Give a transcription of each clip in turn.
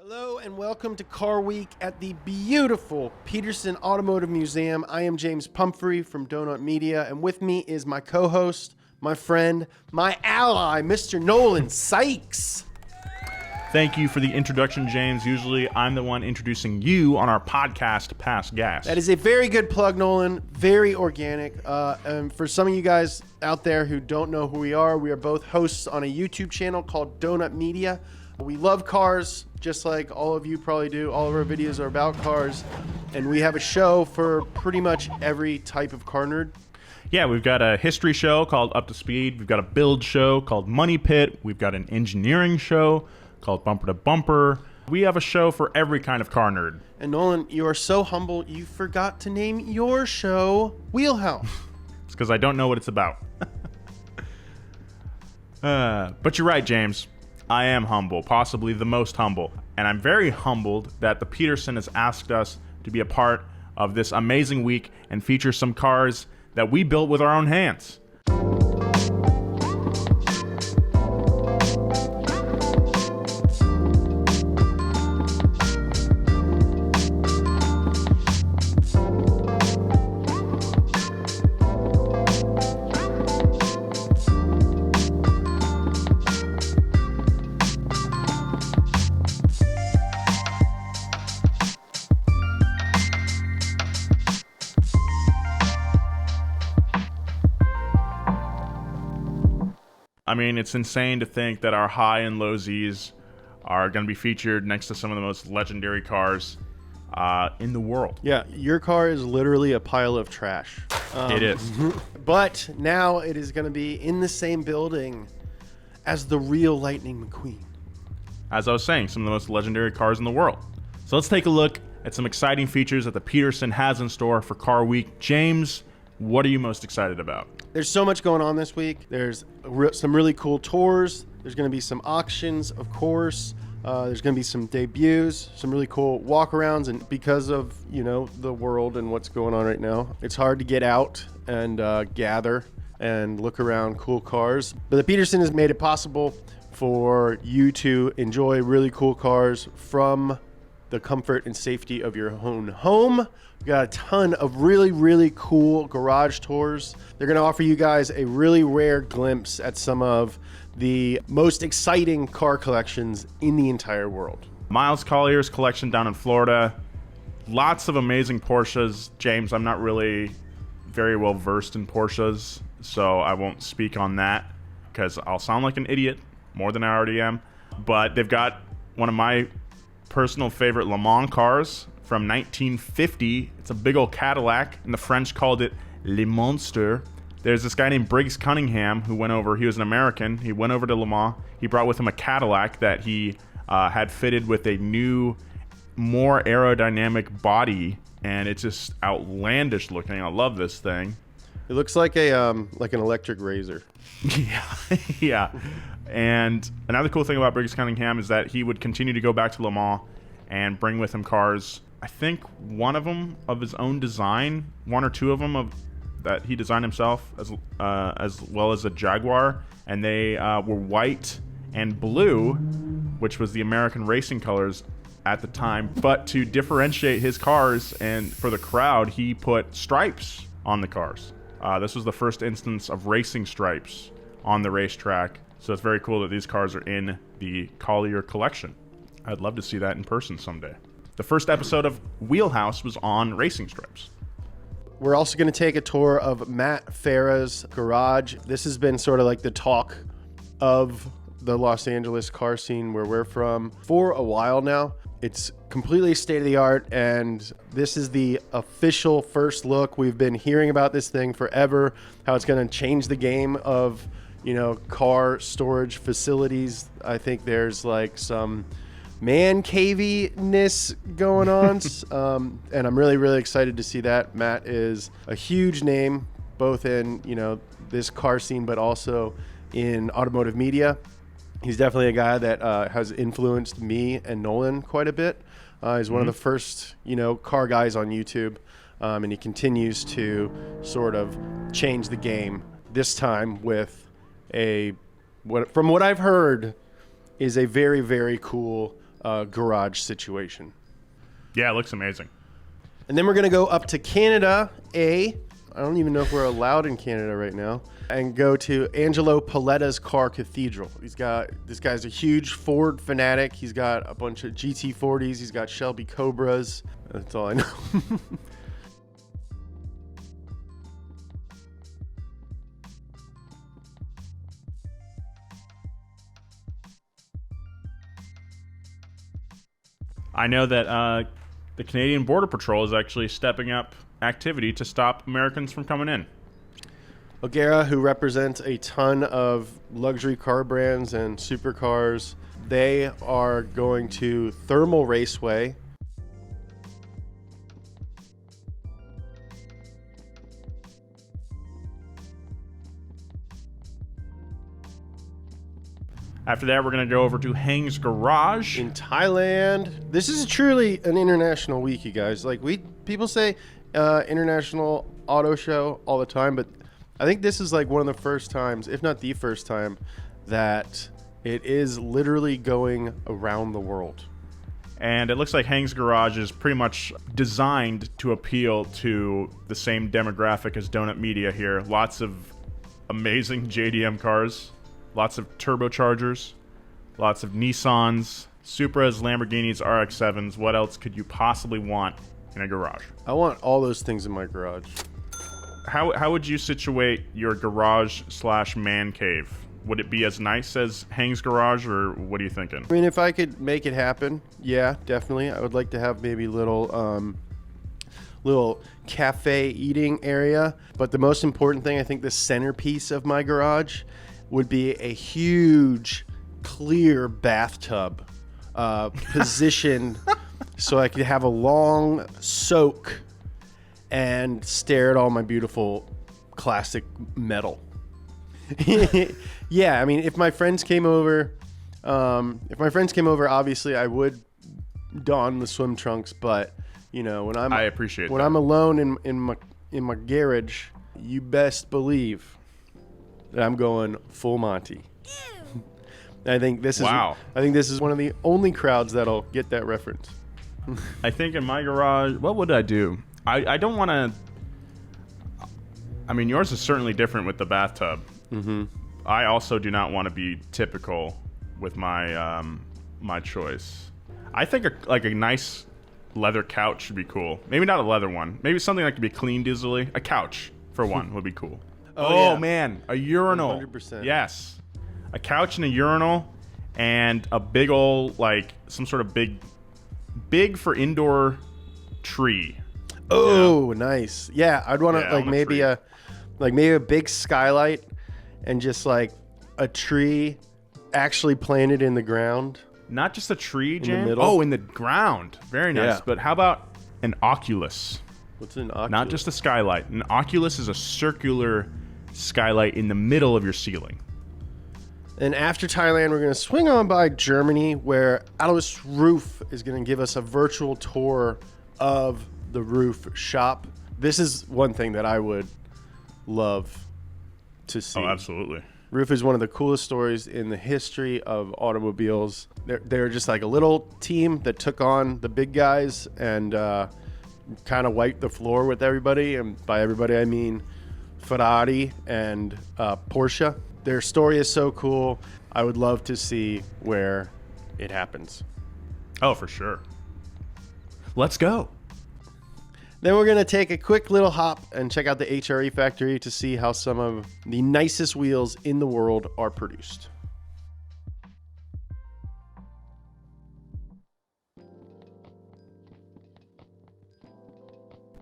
Hello and welcome to Car Week at the beautiful Petersen Automotive Museum. I am James Pumphrey from Donut Media, and with me is my co-host, my friend, my ally, Mr. Nolan Sykes. Thank you for the introduction, James. Usually I'm the one introducing you on our podcast, Pass Gas. That is a very good plug, Nolan. Very organic. And for some of you guys out there who don't know who we are both hosts on a YouTube channel called Donut Media. We love cars, just like all of you probably do. All of our videos are about cars, and we have a show for pretty much every type of car nerd. Yeah, we've got a history show called Up to Speed. We've got a build show called Money Pit. We've got an engineering show called Bumper to Bumper. We have a show for every kind of car nerd. And Nolan, you are so humble, you forgot to name your show Wheelhouse. It's because I don't know what it's about. But you're right, James. I am humble, possibly the most humble. And I'm very humbled that the Petersen has asked us to be a part of this amazing week and feature some cars that we built with our own hands. I mean, it's insane to think that our high and low Zs are going to be featured next to some of the most legendary cars in the world. Yeah, your car is literally a pile of trash. It is. But now it is going to be in the same building as the real Lightning McQueen. As I was saying, some of the most legendary cars in the world. So let's take a look at some exciting features that the Petersen has in store for Car Week. James, what are you most excited about? There's so much going on this week. There's some really cool tours. There's going to be some auctions, of course. There's going to be some debuts, some really cool walkarounds. And because of, the world and what's going on right now, it's hard to get out and gather and look around cool cars. But the Petersen has made it possible for you to enjoy really cool cars from the comfort and safety of your own home. We got a ton of really, really cool garage tours. They're going to offer you guys a really rare glimpse at some of the most exciting car collections in the entire world. Miles Collier's collection down in Florida. Lots of amazing Porsches. James, I'm not really very well versed in Porsches, so I won't speak on that because I'll sound like an idiot more than I already am. But they've got one of my personal favorite Le Mans cars from 1950. It's a big old Cadillac, and the French called it Le Monster. There's this guy named Briggs Cunningham who went over. He was an American. He went over to Le Mans. He brought with him a Cadillac that he had fitted with a new, more aerodynamic body, and it's just outlandish looking. I love this thing. It looks like an electric razor. Yeah. And another cool thing about Briggs Cunningham is that he would continue to go back to Le Mans and bring with him cars. I think one of them of his own design, one or two of them that he designed himself, as well as a Jaguar, and they were white and blue, which was the American racing colors at the time. But to differentiate his cars and for the crowd, he put stripes on the cars. This was the first instance of racing stripes on the racetrack. So it's very cool that these cars are in the Collier collection. I'd love to see that in person someday. The first episode of Wheelhouse was on racing stripes. We're also going to take a tour of Matt Farah's garage. This has been sort of like the talk of the Los Angeles car scene where we're from for a while now. It's completely state-of-the-art, and this is the official first look. We've been hearing about this thing forever, how it's going to change the game of, car storage facilities. I think there's like some man cavey-ness going on, and I'm really, really excited to see that. Matt is a huge name, both in, this car scene, but also in automotive media. He's definitely a guy that has influenced me and Nolan quite a bit. He's one of the first, car guys on YouTube, and he continues to sort of change the game. This time with from what I've heard, is a very, very cool garage situation. Yeah, it looks amazing. And then we're going to go up to Canada, I don't even know if we're allowed in Canada right now, and go to Angelo Paletta's Car Cathedral. This guy's a huge Ford fanatic. He's got a bunch of GT40s. He's got Shelby Cobras. That's all I know. I know that the Canadian Border Patrol is actually stepping up activity to stop Americans from coming in. O'Gara, who represents a ton of luxury car brands and supercars, they are going to Thermal Raceway. After that, we're going to go over to Hang's Garage in Thailand. This is truly an international week, you guys. Like people say international auto show all the time, but I think this is like one of the first times, if not the first time, that it is literally going around the world. And it looks like Hang's Garage is pretty much designed to appeal to the same demographic as Donut Media here. Lots of amazing JDM cars. Lots of turbochargers, lots of Nissans, Supras, Lamborghinis, RX-7s. What else could you possibly want in a garage? I want all those things in my garage. How would you situate your garage/man cave? Would it be as nice as Hang's Garage, or what are you thinking? I mean, if I could make it happen, yeah, definitely. I would like to have maybe little cafe eating area. But the most important thing, I think the centerpiece of my garage would be a huge clear bathtub positioned so I could have a long soak and stare at all my beautiful classic metal. Yeah, I mean, if my friends came over, obviously I would don the swim trunks, but you know, when I'm alone in my garage, you best believe that I'm going full Monty. I think this is one of the only crowds that'll get that reference. I think in my garage, what would I do? I don't want to. I mean, yours is certainly different with the bathtub. Mm-hmm. I also do not want to be typical with my my choice. I think a nice leather couch should be cool. Maybe not a leather one. Maybe something that could be cleaned easily. A couch for one would be cool. Oh yeah. Man, a urinal. 100%. Yes. A couch and a urinal and a big old, like, some sort of big for indoor tree. Oh, nice. Yeah, I'd want to maybe a big skylight and just like a tree actually planted in the ground. Not just a tree, James. In the middle? Oh, in the ground. Very nice. Yeah. But how about an oculus? What's an oculus? Not just a skylight. An oculus is a circular skylight in the middle of your ceiling. And after Thailand, we're going to swing on by Germany, where Alice Roof is going to give us a virtual tour of the roof shop. This is one thing that I would love to see. Oh, absolutely. Roof is one of the coolest stories in the history of automobiles. They're just like a little team that took on the big guys and kind of wiped the floor with everybody. And by everybody, I mean Ferrari and Porsche. Their story is so cool. I would love to see where it happens. Oh, for sure. Let's go. Then we're going to take a quick little hop and check out the HRE factory to see how some of the nicest wheels in the world are produced.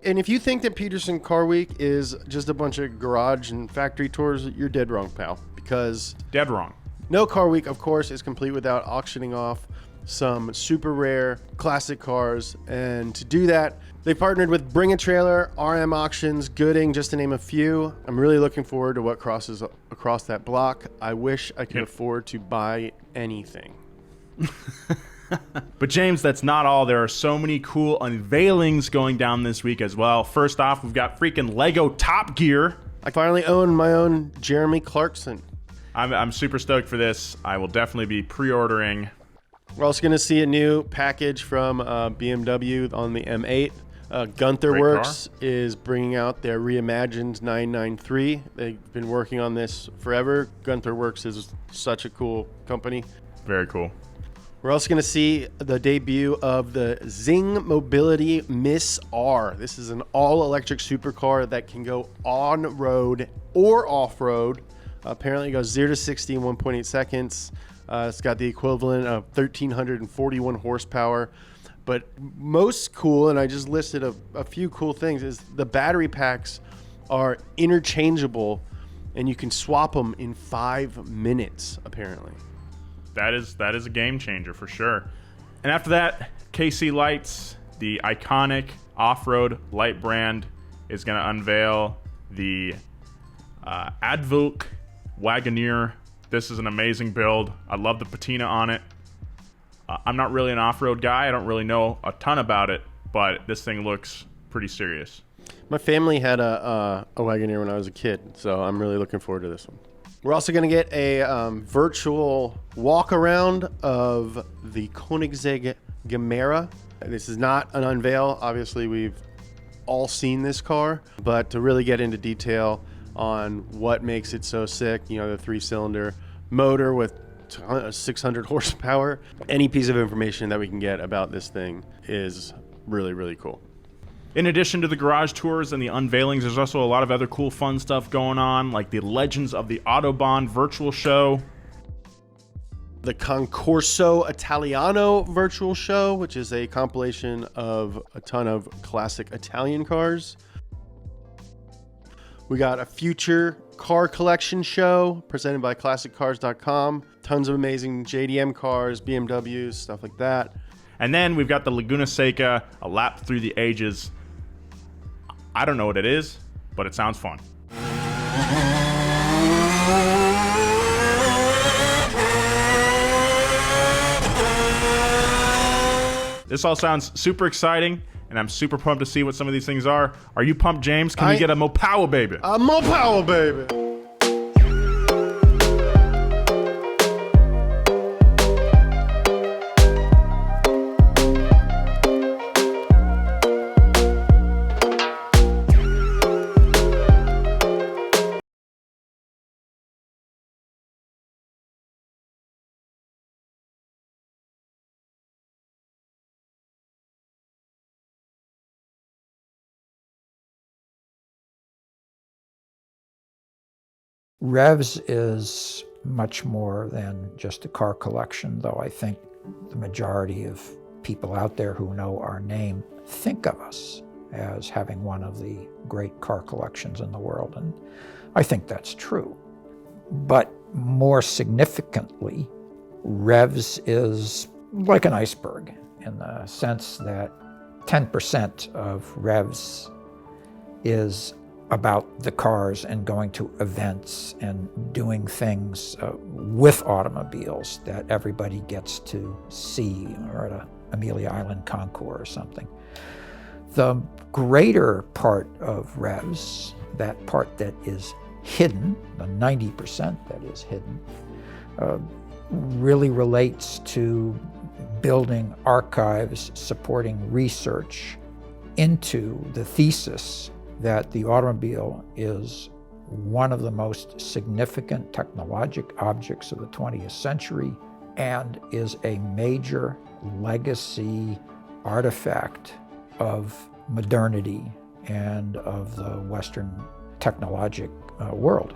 And if you think that Petersen Car Week is just a bunch of garage and factory tours, you're dead wrong, pal. Because dead wrong. No Car Week, of course, is complete without auctioning off some super rare classic cars. And to do that, they partnered with Bring a Trailer, RM Auctions, Gooding, just to name a few. I'm really looking forward to what crosses across that block. I wish I could afford to buy anything. But James, that's not all. There are so many cool unveilings going down this week as well. First off, we've got freaking Lego Top Gear. I finally own my own Jeremy Clarkson. I'm super stoked for this. I will definitely be pre-ordering We're also going to see a new package from BMW on the M8. Gunther Great Works is bringing out their reimagined 993. They've been working on this forever. Gunther Works is such a cool company. Very cool. We're also going to see the debut of the Zing Mobility Miss R. This is an all-electric supercar that can go on-road or off-road. Apparently it goes 0 to 60 in 1.8 seconds. It's got the equivalent of 1,341 horsepower. But most cool, and I just listed a few cool things, is the battery packs are interchangeable, and you can swap them in 5 minutes, apparently. That is a game changer for sure. And after that, KC Lights, the iconic off-road light brand, is going to unveil the Advulk Wagoneer. This is an amazing build. I love the patina on it. I'm not really an off-road guy. I don't really know a ton about it, but this thing looks pretty serious. My family had a Wagoneer when I was a kid, so I'm really looking forward to this one. We're also going to get a virtual walk-around of the Koenigsegg Gemera. This is not an unveil. Obviously, we've all seen this car, but to really get into detail on what makes it so sick, you know, the 3-cylinder motor with 600 horsepower. Any piece of information that we can get about this thing is really, really cool. In addition to the garage tours and the unveilings, there's also a lot of other cool fun stuff going on, like the Legends of the Autobahn virtual show, the Concorso Italiano virtual show, which is a compilation of a ton of classic Italian cars. We got a future car collection show presented by ClassicCars.com. Tons of amazing JDM cars, BMWs, stuff like that. And then we've got the Laguna Seca, a lap through the ages. I don't know what it is, but it sounds fun. This all sounds super exciting, and I'm super pumped to see what some of these things are. Are you pumped, James? Can we get a Mo Power, baby? A Mo Power, baby! Revs is much more than just a car collection, though I think the majority of people out there who know our name think of us as having one of the great car collections in the world, and I think that's true. But more significantly, Revs is like an iceberg in the sense that 10% of Revs is about the cars and going to events and doing things with automobiles that everybody gets to see, or at a Amelia Island concours or something. The greater part of Revs, that part that is hidden, the 90% that is hidden, really relates to building archives supporting research into the thesis that the automobile is one of the most significant technologic objects of the 20th century and is a major legacy artifact of modernity and of the Western technologic world.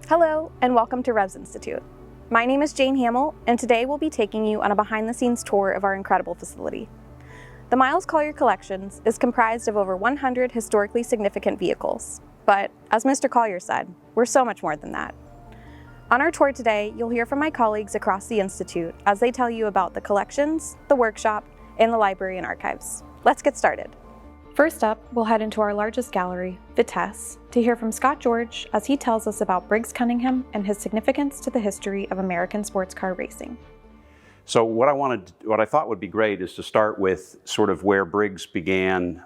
Hello, and welcome to Revs Institute. My name is Jane Hamill, and today we'll be taking you on a behind-the-scenes tour of our incredible facility. The Miles Collier Collections is comprised of over 100 historically significant vehicles, but as Mr. Collier said, we're so much more than that. On our tour today, you'll hear from my colleagues across the Institute as they tell you about the collections, the workshop, and the library and archives. Let's get started. First up, we'll head into our largest gallery, Vitesse, to hear from Scott George as he tells us about Briggs Cunningham and his significance to the history of American sports car racing. So what I thought would be great is to start with sort of where Briggs began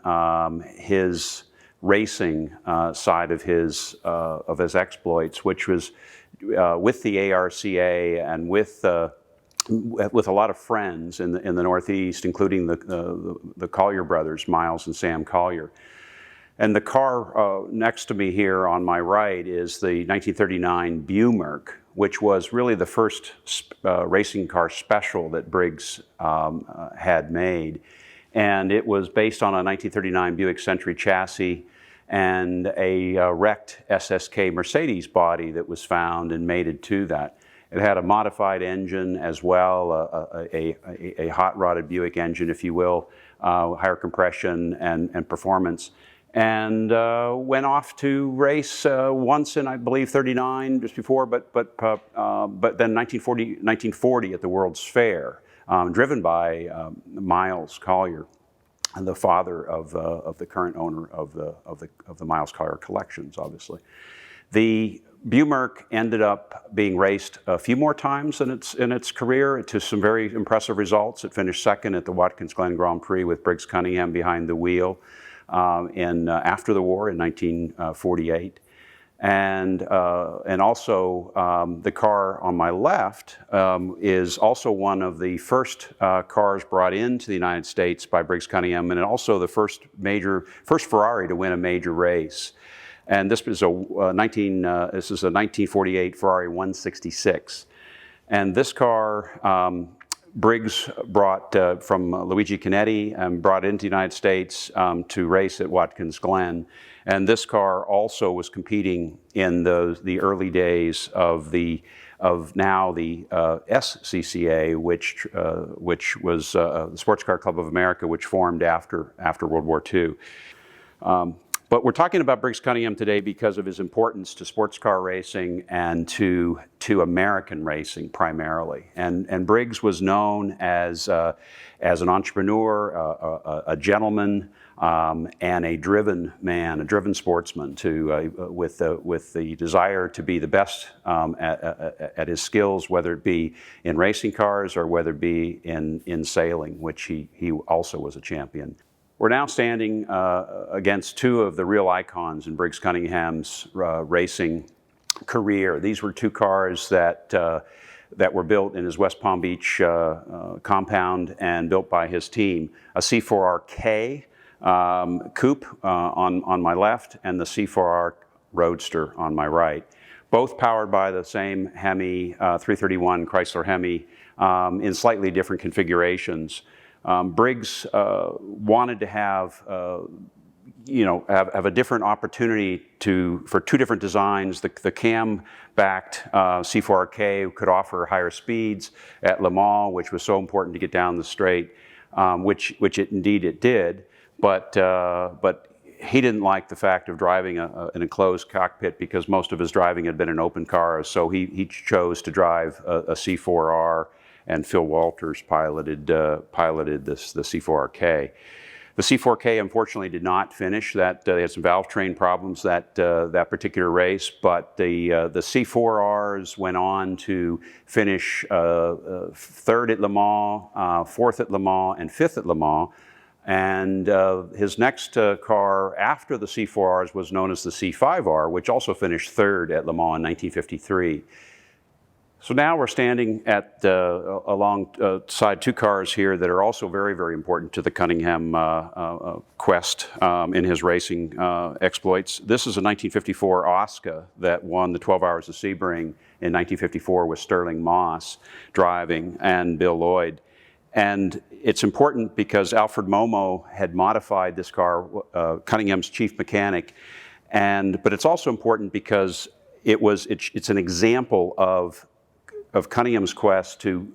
his racing side of his exploits, which was with the ARCA and with with a lot of friends in the Northeast, including the Collier brothers, Miles and Sam Collier. And the car next to me here on my right is the 1939 Bumerc, which was really the first racing car special that Briggs had made. And it was based on a 1939 Buick Century chassis and a wrecked SSK Mercedes body that was found and mated to that. It had a modified engine as well, a hot-rodded Buick engine, if you will, higher compression and performance. And went off to race once in, I believe, 39, just before, but then 1940 at the World's Fair, driven by Miles Collier, and the father of the current owner of the Miles Collier collections, obviously. The Bumerc ended up being raced a few more times in its career to some very impressive results. It finished second at the Watkins Glen Grand Prix with Briggs Cunningham behind the wheel after the war in 1948. And also the car on my left is also one of the first cars brought into the United States by Briggs Cunningham, and also the first Ferrari to win a major race. And this is a 1948 Ferrari 166. And this car, Briggs brought from Luigi Canetti and brought into the United States to race at Watkins Glen. And this car also was competing in the early days of now the SCCA, which was the Sports Car Club of America, which formed after World War II. But we're talking about Briggs Cunningham today because of his importance to sports car racing and to American racing primarily. And Briggs was known as an entrepreneur, a gentleman, and a driven man, a driven sportsman, with the desire to be the best at his skills, whether it be in racing cars or whether it be in sailing, which he also was a champion. We're now standing against two of the real icons in Briggs Cunningham's racing career. These were two cars that were built in his West Palm Beach compound and built by his team. A C4RK coupe on my left and the C4R Roadster on my right. Both powered by the same Hemi 331 Chrysler Hemi in slightly different configurations. Briggs wanted to have a different opportunity for two different designs. The cam-backed C4RK could offer higher speeds at Le Mans, which was so important to get down the straight, which indeed it did. But he didn't like the fact of driving an enclosed cockpit because most of his driving had been in open cars. So he chose to drive a C4R. And Phil Walters piloted the C4RK. The C4K unfortunately did not finish. They had some valve train problems that particular race, but the C4Rs went on to finish third at Le Mans, fourth at Le Mans, and fifth at Le Mans. And his next car after the C4Rs was known as the C5R, which also finished third at Le Mans in 1953. So now we're standing at alongside two cars here that are also very, very important to the Cunningham quest in his racing exploits. This is a 1954 Oscar that won the 12 Hours of Sebring in 1954 with Sterling Moss driving and Bill Lloyd. And it's important because Alfred Momo had modified this car, Cunningham's chief mechanic, but it's also important because it's an example of Cunningham's quest to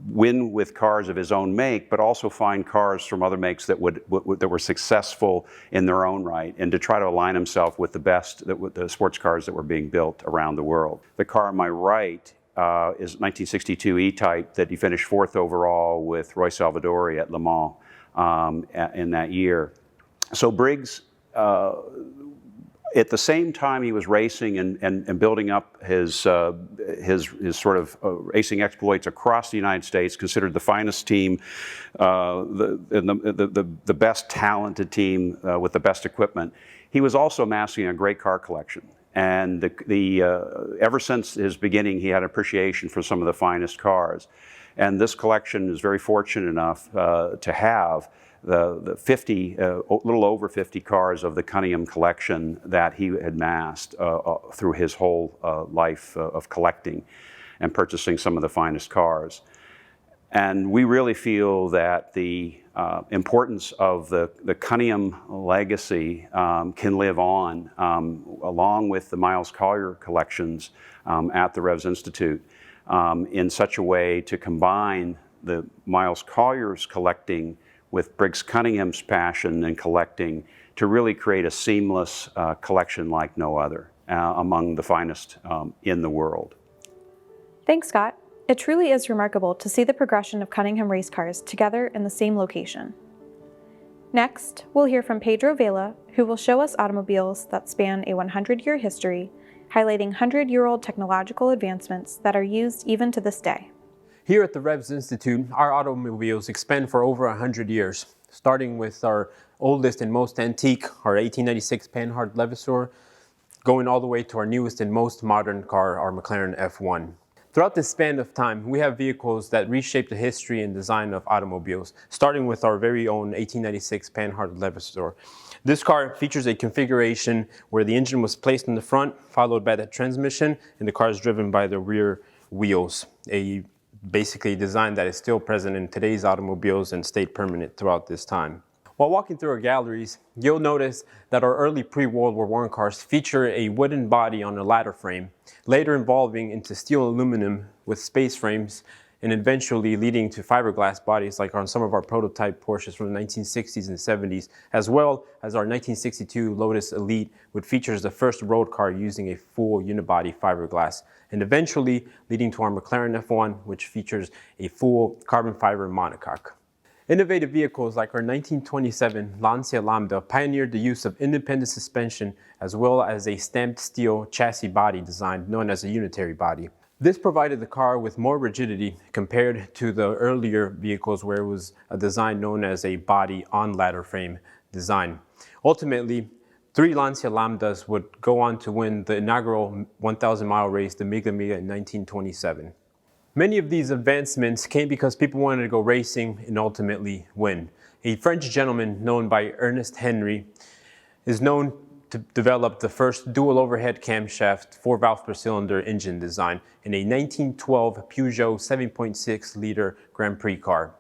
win with cars of his own make, but also find cars from other makes that were successful in their own right, and to try to align himself with the sports cars that were being built around the world. The car on my right is 1962 E-Type that he finished fourth overall with Roy Salvadori at Le Mans in that year. So Briggs, at the same time he was racing and building up his sort of racing exploits across the United States, considered the finest team, the best talented team with the best equipment, he was also amassing a great car collection. And ever since his beginning, he had appreciation for some of the finest cars. And this collection is very fortunate enough to have the 50, a little over 50 cars of the Cunningham collection that he had amassed through his whole life of collecting and purchasing some of the finest cars. And we really feel that the importance of the Cunningham legacy can live on along with the Miles Collier collections at the Revs Institute in such a way to combine the Miles Collier's collecting with Briggs Cunningham's passion in collecting to really create a seamless collection like no other among the finest in the world. Thanks, Scott. It truly is remarkable to see the progression of Cunningham race cars together in the same location. Next, we'll hear from Pedro Vela, who will show us automobiles that span a 100-year history, highlighting 100-year-old technological advancements that are used even to this day. Here at the Revs Institute, our automobiles expand for over 100 years, starting with our oldest and most antique, our 1896 Panhard Levasseur, going all the way to our newest and most modern car, our McLaren F1. Throughout this span of time, we have vehicles that reshape the history and design of automobiles, starting with our very own 1896 Panhard Levasseur. This car features a configuration where the engine was placed in the front, followed by the transmission, and the car is driven by the rear wheels. Basically a design that is still present in today's automobiles and stayed permanent throughout this time. While walking through our galleries, you'll notice that our early pre-World War I cars feature a wooden body on a ladder frame, later evolving into steel and aluminum with space frames, and eventually leading to fiberglass bodies like on some of our prototype Porsches from the 1960s and 70s, as well as our 1962 Lotus Elite, which features the first road car using a full unibody fiberglass, and eventually leading to our McLaren F1, which features a full carbon fiber monocoque. Innovative vehicles like our 1927 Lancia Lambda pioneered the use of independent suspension as well as a stamped steel chassis body design known as a unitary body. This provided the car with more rigidity compared to the earlier vehicles where it was a design known as a body on ladder frame design. Ultimately, 3 Lancia Lambdas would go on to win the inaugural 1,000-mile race, the Miglia Miglia, in 1927. Many of these advancements came because people wanted to go racing and ultimately win. A French gentleman known by Ernest Henry is known to develop the first dual overhead camshaft 4 valves per cylinder engine design in a 1912 Peugeot 7.6-liter Grand Prix car.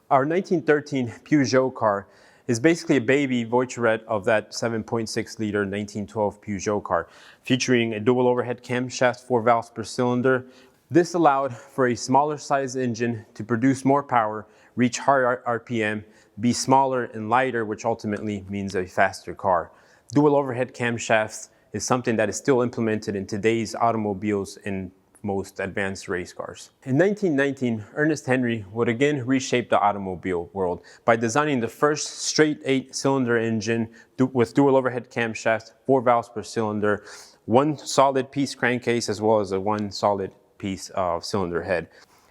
Our 1913 Peugeot car is basically a baby voiturette of that 7.6-liter 1912 Peugeot car, featuring a dual overhead camshaft 4 valves per cylinder. This allowed for a smaller size engine to produce more power, reach higher RPM, be smaller and lighter, which ultimately means a faster car. Dual overhead camshafts is something that is still implemented in today's automobiles in most advanced race cars. In 1919, Ernest Henry would again reshape the automobile world by designing the first straight 8-cylinder engine with dual overhead camshafts, 4 valves per cylinder, 1 solid piece crankcase, as well as a 1 solid piece of cylinder head.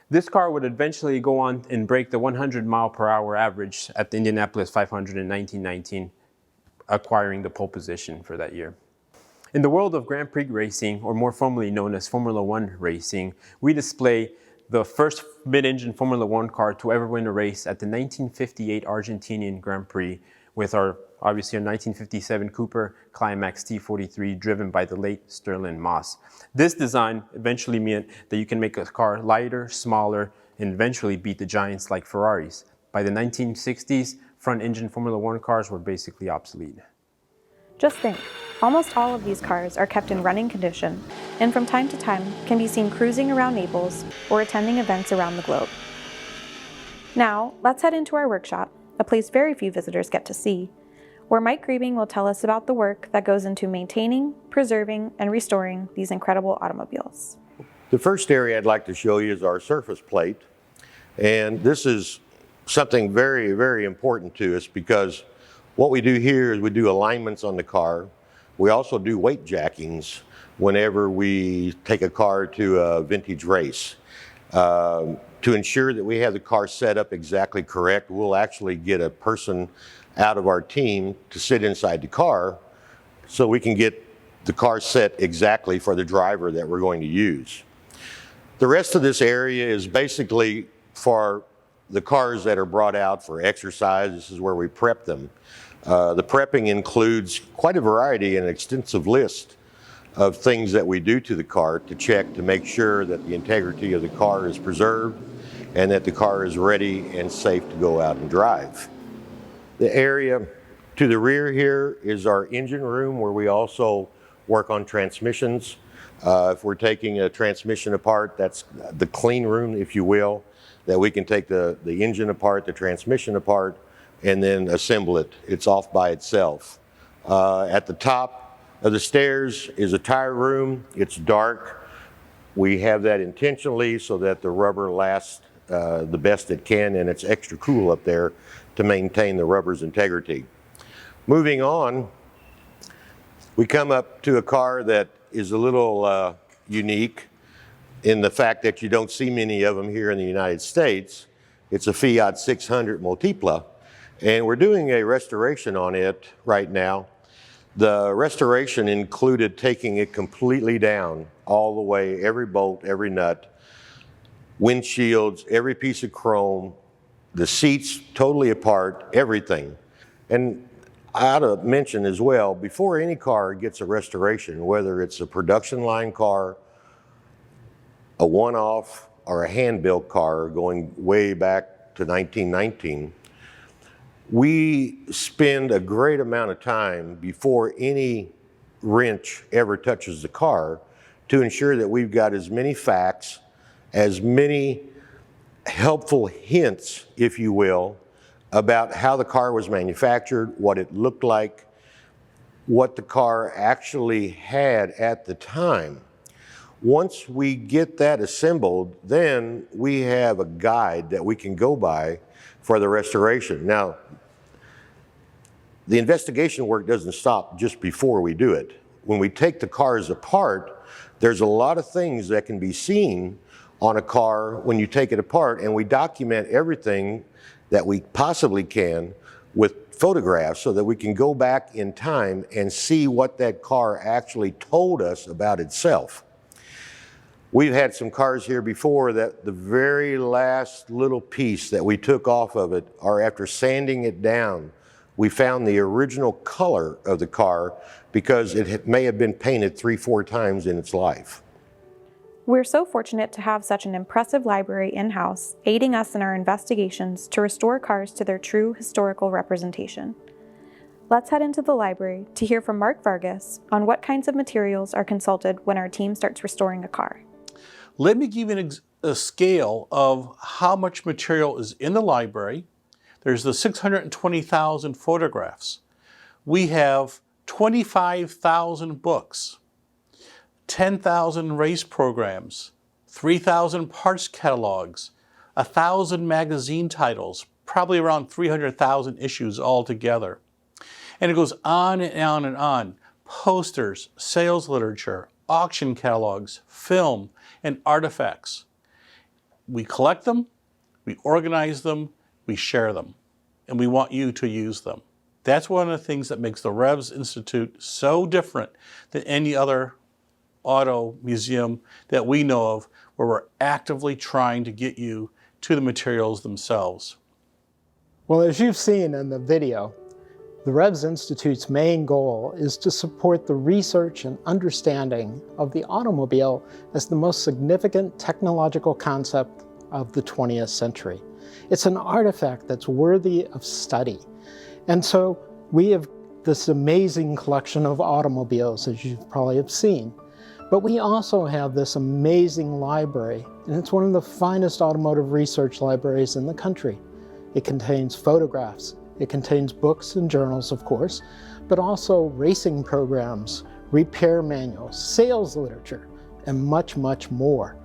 This car would eventually go on and break the 100-mile-per-hour average at the Indianapolis 500 in 1919, acquiring the pole position for that year. In the world of Grand Prix racing, or more formally known as Formula One racing, we display the first mid-engine Formula One car to ever win a race at the 1958 Argentinian Grand Prix with obviously our 1957 Cooper Climax T43 driven by the late Sterling Moss. This design eventually meant that you can make a car lighter, smaller, and eventually beat the giants like Ferraris. By the 1960s, front-engine Formula One cars were basically obsolete. Just think, almost all of these cars are kept in running condition, and from time to time can be seen cruising around Naples or attending events around the globe. Now, let's head into our workshop, a place very few visitors get to see, where Mike Griebing will tell us about the work that goes into maintaining, preserving, and restoring these incredible automobiles. The first area I'd like to show you is our surface plate, and this is something very, very important to us because what we do here is we do alignments on the car. We also do weight jackings whenever we take a car to a vintage race. To ensure that we have the car set up exactly correct, we'll actually get a person out of our team to sit inside the car so we can get the car set exactly for the driver that we're going to use. The rest of this area is basically for the cars that are brought out for exercise. This is where we prep them. The prepping includes quite a variety and extensive list of things that we do to the car to check to make sure that the integrity of the car is preserved and that the car is ready and safe to go out and drive. The area to the rear here is our engine room, where we also work on transmissions. If we're taking a transmission apart, that's the clean room, if you will, that we can take the engine apart, the transmission apart, and then assemble it. It's off by itself. At the top of the stairs is a tire room. It's dark. We have that intentionally so that the rubber lasts the best it can, and it's extra cool up there to maintain the rubber's integrity. Moving on, we come up to a car that is a little unique in the fact that you don't see many of them here in the United States. It's a Fiat 600 Multipla, and we're doing a restoration on it right now. The restoration included taking it completely down, all the way, every bolt, every nut, windshields, every piece of chrome, the seats totally apart, everything. And I ought to mention as well, before any car gets a restoration, whether it's a production line car, a one-off, or a hand-built car going way back to 1919, we spend a great amount of time before any wrench ever touches the car to ensure that we've got as many facts, as many helpful hints, if you will, about how the car was manufactured, what it looked like, what the car actually had at the time. Once we get that assembled, then we have a guide that we can go by for the restoration. Now, the investigation work doesn't stop just before we do it. When we take the cars apart, there's a lot of things that can be seen on a car when you take it apart, and we document everything that we possibly can with photographs so that we can go back in time and see what that car actually told us about itself. We've had some cars here before that the very last little piece that we took off of it, or after sanding it down, we found the original color of the car because it may have been painted 3-4 times in its life. We're so fortunate to have such an impressive library in-house, aiding us in our investigations to restore cars to their true historical representation. Let's head into the library to hear from Mark Vargas on what kinds of materials are consulted when our team starts restoring a car. Let me give you a scale of how much material is in the library. There's the 620,000 photographs. We have 25,000 books, 10,000 race programs, 3,000 parts catalogs, 1,000 magazine titles, probably around 300,000 issues altogether. And it goes on and on and on. Posters, sales literature, auction catalogs, film, and artifacts. We collect them, we organize them, we share them, and we want you to use them. That's one of the things that makes the Revs Institute so different than any other auto museum that we know of, where we're actively trying to get you to the materials themselves. Well, as you've seen in the video, the Revs Institute's main goal is to support the research and understanding of the automobile as the most significant technological concept of the 20th century. It's an artifact that's worthy of study. And so we have this amazing collection of automobiles, as you probably have seen. But we also have this amazing library, and it's one of the finest automotive research libraries in the country. It contains photographs, it contains books and journals, of course, but also racing programs, repair manuals, sales literature, and much, much more.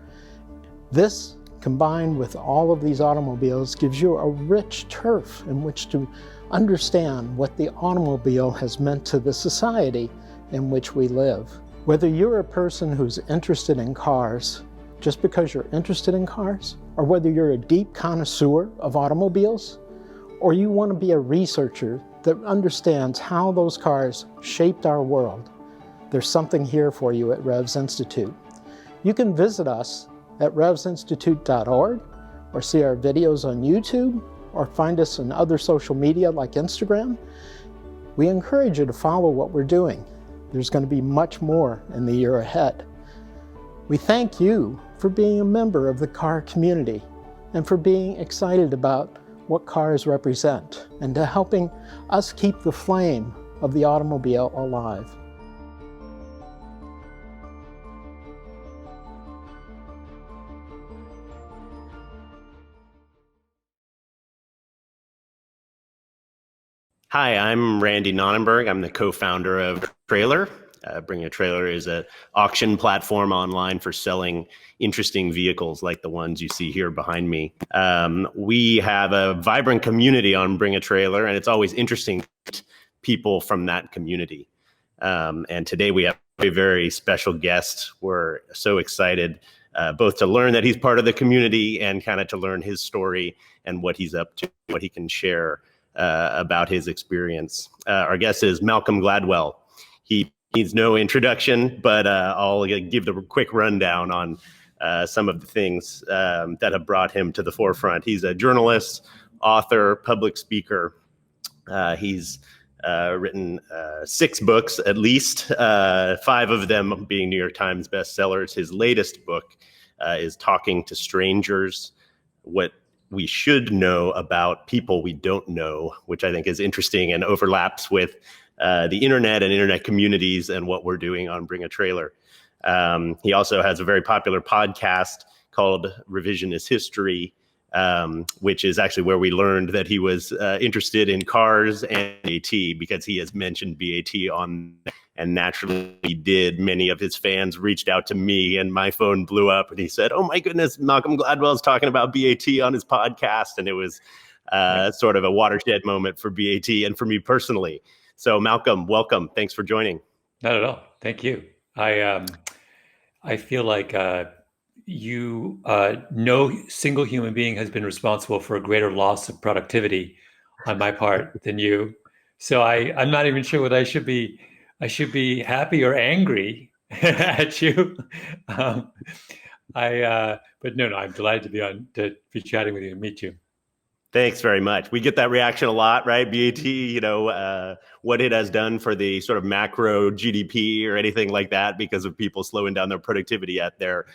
This, combined with all of these automobiles, gives you a rich turf in which to understand what the automobile has meant to the society in which we live. Whether you're a person who's interested in cars just because you're interested in cars, or whether you're a deep connoisseur of automobiles, or you want to be a researcher that understands how those cars shaped our world, there's something here for you at Revs Institute. You can visit us at revsinstitute.org, or see our videos on YouTube, or find us on other social media like Instagram, we encourage you to follow what we're doing. There's going to be much more in the year ahead. We thank you for being a member of the car community and for being excited about what cars represent and to helping us keep the flame of the automobile alive. Hi, I'm Randy Nonemberg. I'm the co-founder of Trailer. Bring a Trailer is an auction platform online for selling interesting vehicles like the ones you see here behind me. We have a vibrant community on Bring a Trailer, and it's always interesting to meet people from that community. And today we have a very special guest. We're so excited both to learn that he's part of the community and kind of to learn his story and what he's up to, what he can share about his experience. Our guest is Malcolm Gladwell. He needs no introduction, but I'll give the quick rundown on some of the things that have brought him to the forefront. He's a journalist, author, public speaker. He's written 6 books, at least, 5 of them being New York Times bestsellers. His latest book is Talking to Strangers, What We Should Know About People We Don't Know, which I think is interesting and overlaps with the internet and internet communities and what we're doing on Bring a Trailer. He also has a very popular podcast called Revisionist History, which is actually where we learned that he was interested in cars and BAT, because he has mentioned BAT on, and naturally he did. Many of his fans reached out to me and my phone blew up and he said, "Oh my goodness, Malcolm Gladwell is talking about BAT on his podcast." And it was sort of a watershed moment for BAT and for me personally. So Malcolm, welcome. Thanks for joining. Not at all. Thank you. I feel like no single human being has been responsible for a greater loss of productivity on my part than you. So I'm not even sure what I should be. I should be happy or angry at you. But no, I'm delighted to be chatting with you and meet you. Thanks very much. We get that reaction a lot, right? BAT, what it has done for the sort of macro GDP or anything like that because of people slowing down their productivity at their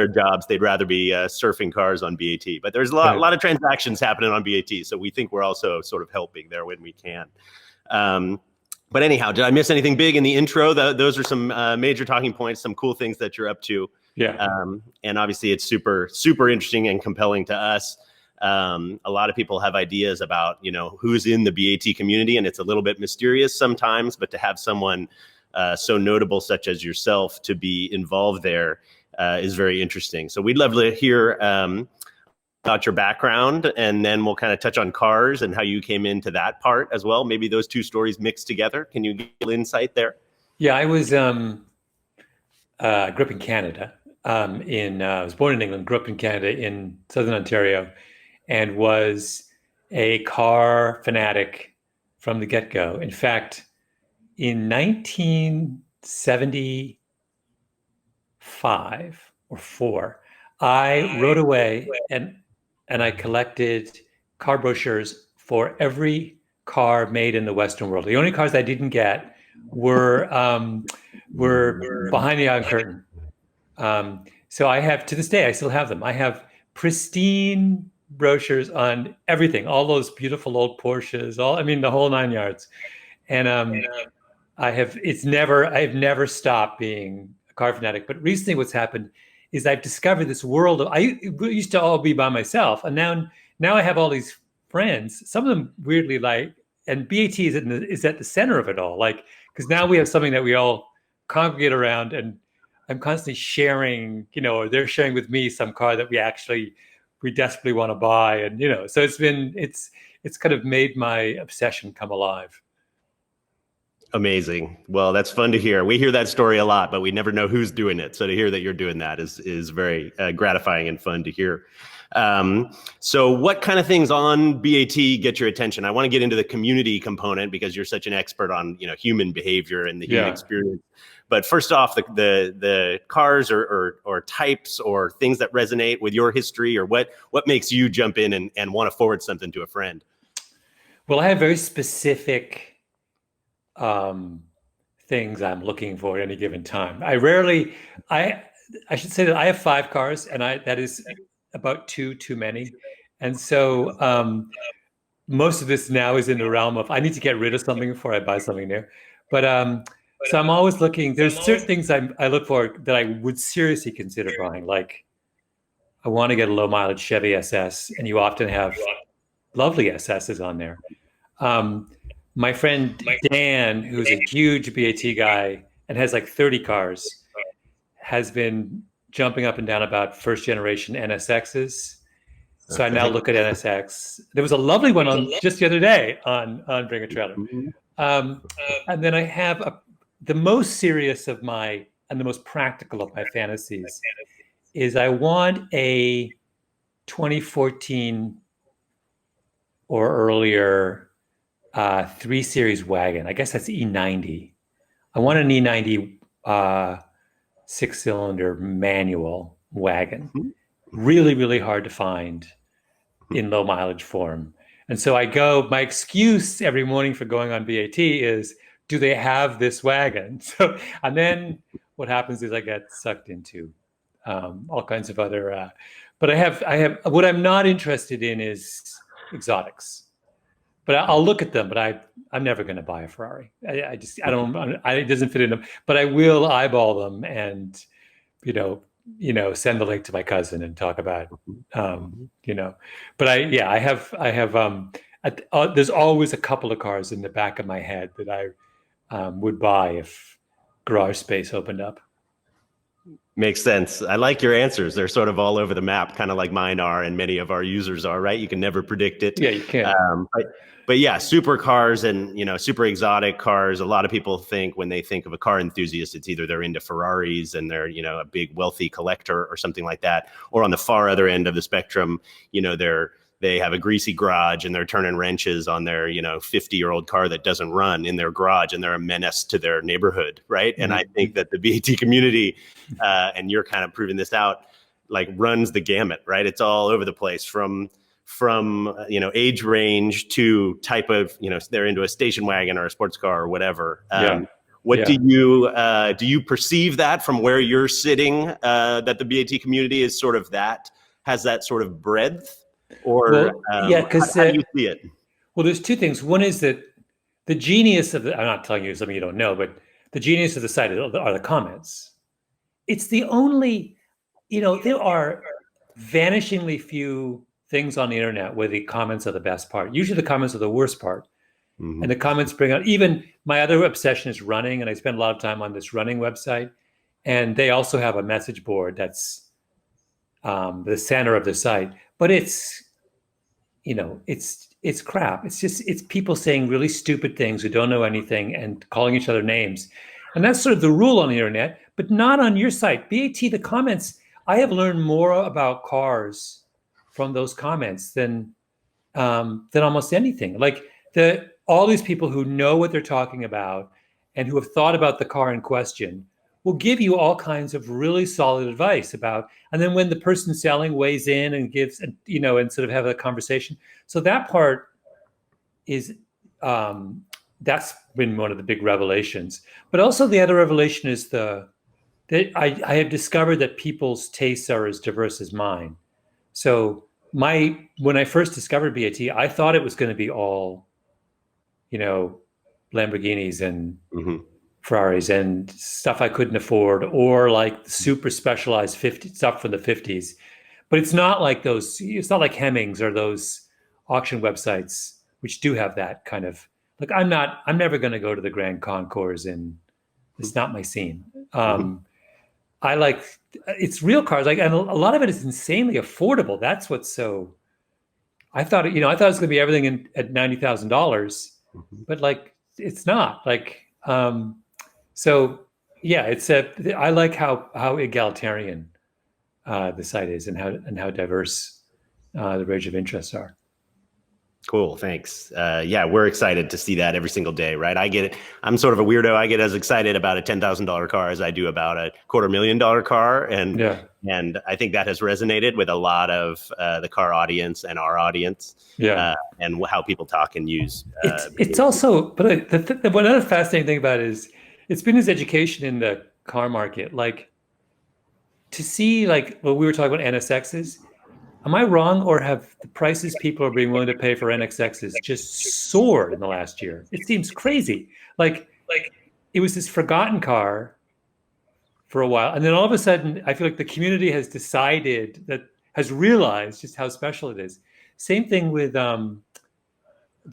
jobs. They'd rather be surfing cars on BAT. But there's a lot of transactions happening on BAT, so we think we're also sort of helping there when we can. But anyhow, did I miss anything big in the intro? Those are some major talking points, some cool things that you're up to. Yeah. And obviously it's super, super interesting and compelling to us. A lot of people have ideas about, who's in the BAT community, and it's a little bit mysterious sometimes, but to have someone so notable such as yourself to be involved there is very interesting. So we'd love to hear about your background, and then we'll kind of touch on cars and how you came into that part as well. Maybe those two stories mixed together. Can you give a little insight there? Yeah, I was grew up in Canada. I was born in England, grew up in Canada in Southern Ontario, and was a car fanatic from the get-go. In fact, in 1975 or 4, I rode away and I collected car brochures for every car made in the Western world. The only cars I didn't get were behind the Iron Curtain. So I have, to this day, I still have them. I have pristine brochures on everything, all those beautiful old Porsches, the whole 9 yards. And I've never stopped being a car fanatic. But recently what's happened is I've discovered this world of, I used to all be by myself. And now I have all these friends, some of them weirdly like, and BAT is at the center of it all. Because now we have something that we all congregate around, and I'm constantly sharing, or they're sharing with me some car that we desperately want to buy. And, so it's kind of made my obsession come alive. Amazing. Well, that's fun to hear. We hear that story a lot, but we never know who's doing it. So to hear that you're doing that is very gratifying and fun to hear. So what kind of things on BAT get your attention? I want to get into the community component because you're such an expert on, human behavior and the human experience. But first off, the cars or types or things that resonate with your history, or what makes you jump in and want to forward something to a friend? Well, I have very specific things I'm looking for at any given time. I should say that I have 5 cars, and that is about 2 too many. And so most of this now is in the realm of I need to get rid of something before I buy something new. But so I'm always looking. There's certain things I look for that I would seriously consider buying. Like I want to get a low mileage Chevy SS, and you often have lovely SSs on there. My friend Dan, who's a huge BAT guy and has like 30 cars, has been jumping up and down about first generation NSXs. So I now look at NSX. There was a lovely one on just the other day on Bring a Trailer. And then I have the most serious of my and the most practical of my fantasies is I want a 2014 or earlier 3 Series wagon. I guess that's E90. I want an E90 6-cylinder manual wagon. Really, really hard to find in low mileage form. And so my excuse every morning for going on BAT is, do they have this wagon? So, and then what happens is I get sucked into all kinds of other, but I have, what I'm not interested in is exotics, but I'll look at them, but I'm never going to buy a Ferrari. It doesn't fit in them, but I will eyeball them and, send the link to my cousin and talk about, but I have, there's always a couple of cars in the back of my head that I would buy if garage space opened up. Makes sense. I like your answers. They're sort of all over the map, kind of like mine are, and many of our users are, right? You can never predict it. Yeah, you can't. But yeah, supercars and, super exotic cars. A lot of people think when they think of a car enthusiast, it's either they're into Ferraris and they're, a big wealthy collector or something like that. Or on the far other end of the spectrum, they have a greasy garage and they're turning wrenches on their, 50-year-old car that doesn't run in their garage, and they're a menace to their neighborhood, right? Mm-hmm. And I think that the BAT community, and you're kind of proving this out, like runs the gamut, right? It's all over the place from age range to type of, they're into a station wagon or a sports car or whatever. Do you perceive that from where you're sitting, that the BAT community is sort of has that sort of breadth? Or how do you see it? Well, there's 2 things. One is that the genius of I'm not telling you something you don't know, but the genius of the site are the comments. It's the only, there are vanishingly few things on the internet where the comments are the best part. Usually the comments are the worst part. Mm-hmm. And the comments bring out, even my other obsession is running, and I spend a lot of time on this running website. And they also have a message board that's the center of the site. But it's crap. It's people saying really stupid things who don't know anything and calling each other names. And that's sort of the rule on the internet, but not on your site. BAT, the comments, I have learned more about cars from those comments than almost anything. Like all these people who know what they're talking about and who have thought about the car in question will give you all kinds of really solid advice about, and then when the person selling weighs in and gives, and sort of have a conversation. So that part is, that's been one of the big revelations. But also the other revelation is that I have discovered that people's tastes are as diverse as mine. So when I first discovered BAT, I thought it was going to be all, Lamborghinis and Ferraris and stuff I couldn't afford, or like super specialized stuff from the 50s. But it's not like those, it's not like Hemmings or those auction websites, which do have that kind of, like, I'm never going to go to the Grand Concours, and it's not my scene. I like, it's real cars, like, and a lot of it is insanely affordable. That's what's so, I thought it was going to be everything at $90,000, but like, it's not like, so yeah, I like how egalitarian the site is, and how diverse the range of interests are. Cool. Thanks. Yeah, we're excited to see that every single day, right? I get it. I'm sort of a weirdo. I get as excited about a $10,000 car as I do about a $250,000 car. And I think that has resonated with a lot of the car audience and our audience, and how people talk and use. It's also, but one other fascinating thing about it is it's been his education in the car market. Like, to see, like, what we were talking about NSXs, am I wrong, or have the prices people are being willing to pay for NSXs just soared in the last year? It seems crazy. Like it was this forgotten car for a while, and then all of a sudden, I feel like the community has realized just how special it is. Same thing with the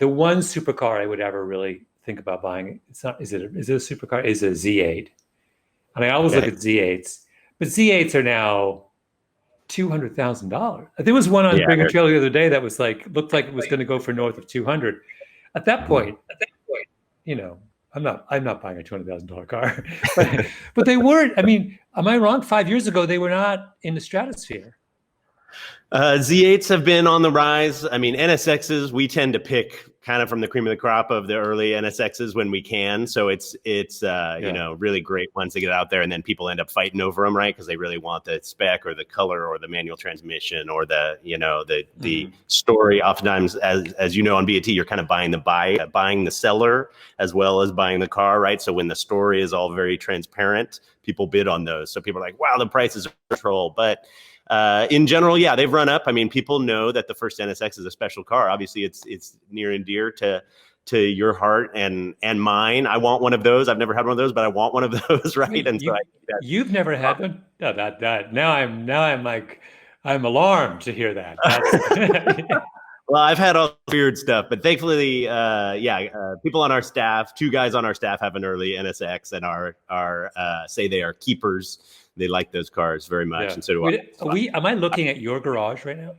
one supercar I would ever really think about buying. It's not. Is it a supercar? Is a Z8? And I always look at Z8s, but Z8s are now $200,000. There was one on Bring a Trailer the other day that was looked like it was going to go for north of 200. At that point, you know, I'm not buying a $200,000 car, but they weren't. I mean, am I wrong? 5 years ago, they were not in the stratosphere. Z8s have been on the rise. I mean, NSXs, we tend to pick kind of from the cream of the crop of the early NSXs when we can. So it's you know, really great ones to get out there, and then people end up fighting over them, right? Because they really want the spec or the color or the manual transmission or the, you know, the story. Oftentimes, as you know, on BAT, you're kind of buying the seller as well as buying the car, right? So when the story is all very transparent, people bid on those. So people are like, wow, the price is control. But in general, yeah, they've run up. I mean, people know that the first NSX is a special car. Obviously, it's near and dear to your heart and mine. I want one of those. I've never had one of those, but I want one of those, right? And you've never had one? No, that now I'm like, I'm alarmed to hear that. Well, I've had all weird stuff, but thankfully, people on our staff, 2 guys on our staff have an early NSX and are say they are keepers. They like those cars very much, and so do I. Am I looking at your garage right now?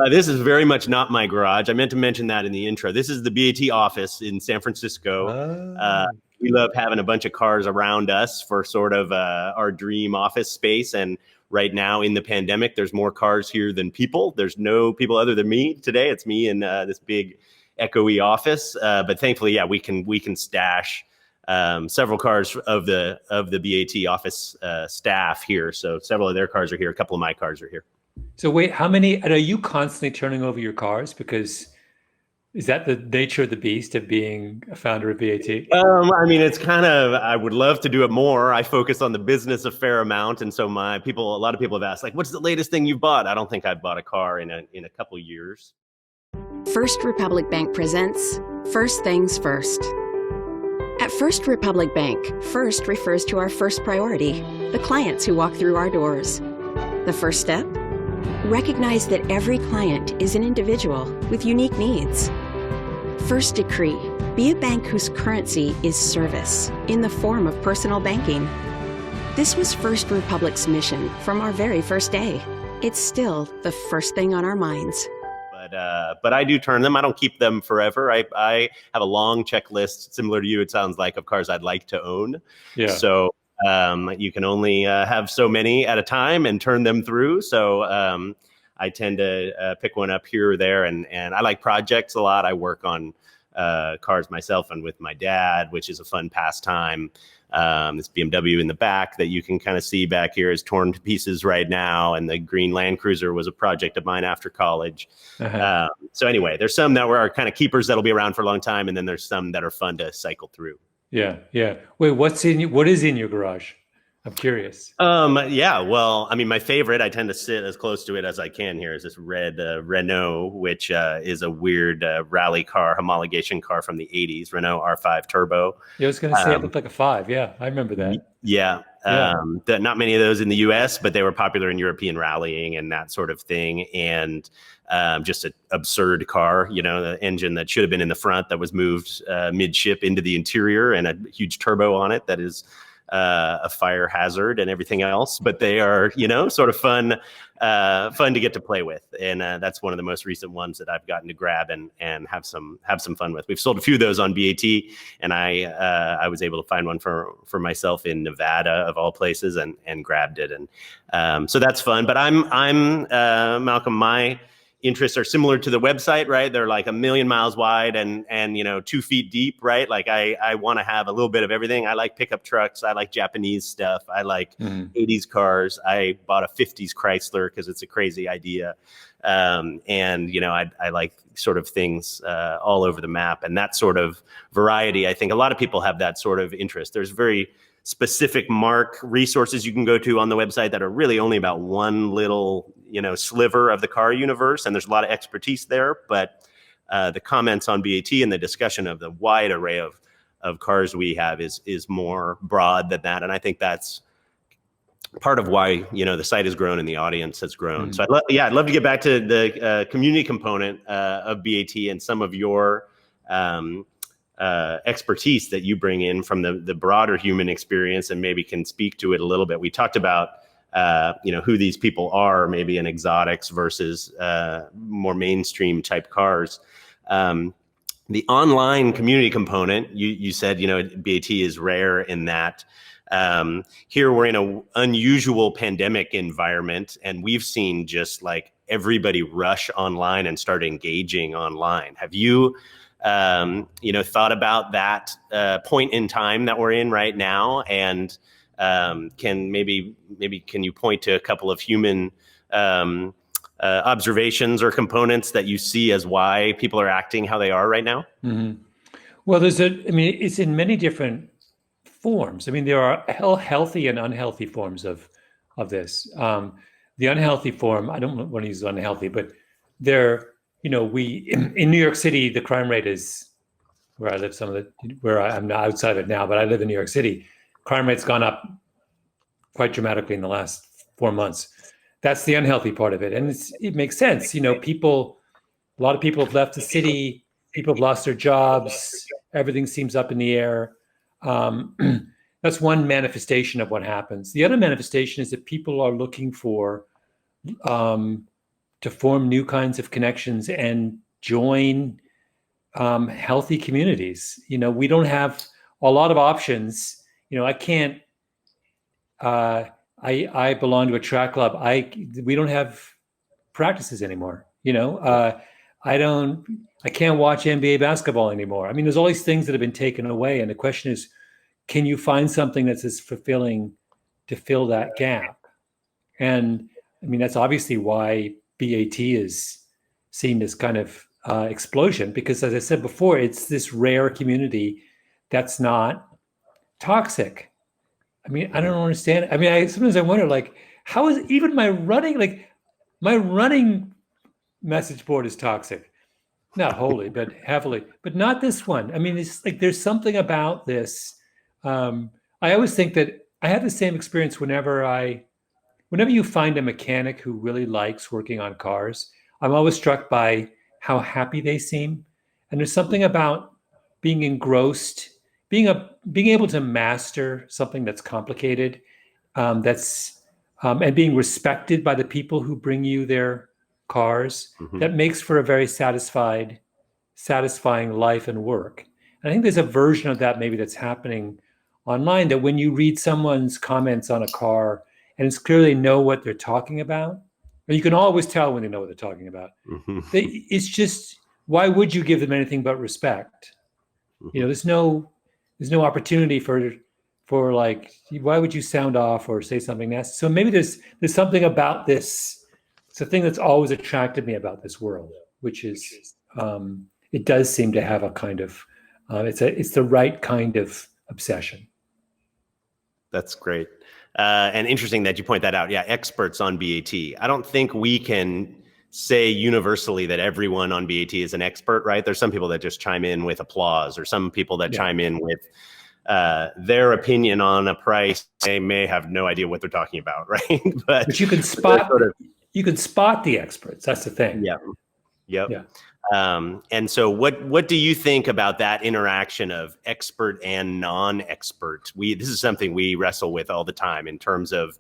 This is very much not my garage. I meant to mention that in the intro. This is the BAT office in San Francisco. We love having a bunch of cars around us for sort of our dream office space. And right now in the pandemic, there's more cars here than people. There's no people other than me today. It's me in this big echoey office. But thankfully, yeah, we can stash several cars of the BAT office staff here. So several of their cars are here. A couple of my cars are here. So wait, how many, and are you constantly turning over your cars? Because is that the nature of the beast of being a founder of BAT? I mean, it's kind of, I would love to do it more. I focus on the business a fair amount. And so a lot of people have asked, like, what's the latest thing you've bought? I don't think I've bought a car in a couple years. First Republic Bank presents First Things First. At First Republic Bank, first refers to our first priority, the clients who walk through our doors. The first step? Recognize that every client is an individual with unique needs. First decree, be a bank whose currency is service in the form of personal banking. This was First Republic's mission from our very first day. It's still the first thing on our minds. But I do turn them. I don't keep them forever. I have a long checklist, similar to you, it sounds like, of cars I'd like to own. Yeah. So you can only have so many at a time and turn them through. So I tend to pick one up here or there. And I like projects a lot. I work on cars myself and with my dad, which is a fun pastime. This BMW in the back that you can kind of see back here is torn to pieces right now. And the green Land Cruiser was a project of mine after college. So anyway, there's some that were kind of keepers that'll be around for a long time. And then there's some that are fun to cycle through. Yeah. Yeah. Wait, what is in your garage? I'm curious. Yeah, well, I mean, my favorite, I tend to sit as close to it as I can here, is this red Renault, which is a weird rally car, homologation car from the 80s, Renault R5 Turbo. Yeah, I was going to say it looked like a 5. Yeah, I remember that. Yeah. Not many of those in the US, but they were popular in European rallying and that sort of thing. And just an absurd car, you know, the engine that should have been in the front that was moved midship into the interior, and a huge turbo on it that is a fire hazard and everything else, but they are, you know, sort of fun to get to play with. And that's one of the most recent ones that I've gotten to grab and have some fun with. We've sold a few of those on BAT, and I was able to find one for myself in Nevada of all places and grabbed it. And so that's fun. But I'm Malcolm, my interests are similar to the website, right? They're like 1 million miles wide and 2 feet deep, right? Like I want to have a little bit of everything. I like pickup trucks. I like Japanese stuff. I like 80s cars. I bought a 50s Chrysler because it's a crazy idea. I like sort of things all over the map, and that sort of variety. I think a lot of people have that sort of interest. There's very specific resources you can go to on the website that are really only about one little, sliver of the car universe. And there's a lot of expertise there, but the comments on BAT and the discussion of the wide array of cars we have is more broad than that. And I think that's part of why, the site has grown and the audience has grown. So I'd love to get back to the community component of BAT and some of your expertise that you bring in from the broader human experience, and maybe can speak to it a little bit. We talked about who these people are, maybe in exotics versus more mainstream type cars. The online community component, you said BAT is rare in that. Here we're in an unusual pandemic environment, and we've seen just like everybody rush online and start engaging online. Have you thought about that point in time that we're in right now? And can you point to a couple of human observations or components that you see as why people are acting how they are right now? Mm-hmm. Well, it's in many different forms. There are healthy and unhealthy forms of this. The unhealthy form, I don't want to use unhealthy, but in New York City, the crime rate is where I live. Where I'm not outside of it now, but I live in New York City. Crime rate's gone up quite dramatically in the last 4 months. That's the unhealthy part of it, and it makes sense. A lot of people have left the city. People have lost their jobs. Everything seems up in the air. That's one manifestation of what happens. The other manifestation is that people are looking for to form new kinds of connections and join healthy communities. We don't have a lot of options. I can't. I belong to a track club. We don't have practices anymore. I can't watch NBA basketball anymore. There's all these things that have been taken away, and the question is, can you find something that's as fulfilling to fill that gap? And that's obviously why BAT is seen as kind of explosion, because as I said before, it's this rare community that's not toxic. I don't understand. Sometimes I wonder, like, how is even my running message board is toxic. Not wholly, but heavily, but not this one. It's like there's something about this. I always think that I have the same experience whenever you find a mechanic who really likes working on cars. I'm always struck by how happy they seem. And there's something about being engrossed, being able to master something that's complicated, and being respected by the people who bring you their cars, that makes for a very satisfying life and work. And I think there's a version of that maybe that's happening online, that when you read someone's comments on a car and it's clear they know what they're talking about, or you can always tell when they know what they're talking about. It's just, why would you give them anything but respect? There's no opportunity for like, why would you sound off or say something nasty? So maybe there's something about this. It's a thing that's always attracted me about this world, which is it does seem to have a kind of it's the right kind of obsession. That's great. And interesting that you point that out. Yeah, experts on BAT. I don't think we can say universally that everyone on BAT is an expert, right? There's some people that just chime in with applause, or some people that chime in with their opinion on a price. They may have no idea what they're talking about, right? But you can spot you can spot the experts. That's the thing. Yeah. Yep. Yeah. And so what do you think about that interaction of expert and non-expert? This is something we wrestle with all the time in terms of,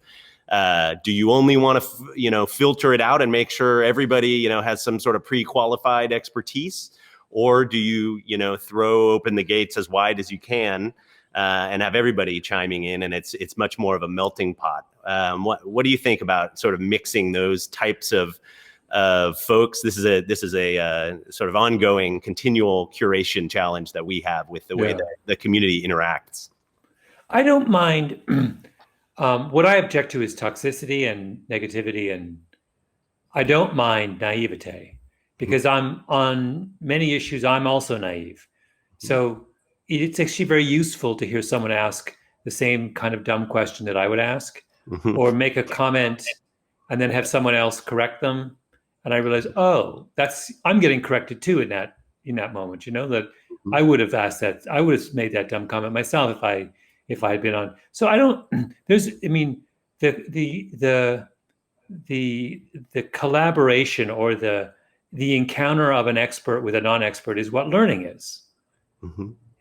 do you only want to, filter it out and make sure everybody, has some sort of pre-qualified expertise, or do you, throw open the gates as wide as you can, and have everybody chiming in, and it's much more of a melting pot? What do you think about sort of mixing those types of of folks. This is a sort of ongoing, continual curation challenge that we have with the way that the community interacts. I don't mind. What I object to is toxicity and negativity, and I don't mind naivete, because I'm on many issues, I'm also naive. So it's actually very useful to hear someone ask the same kind of dumb question that I would ask, or make a comment and then have someone else correct them. And I realize, oh, I'm getting corrected too in that moment, that I would have asked that, I would have made that dumb comment myself if I had been on. So I don't, the collaboration or the encounter of an expert with a non-expert is what learning is.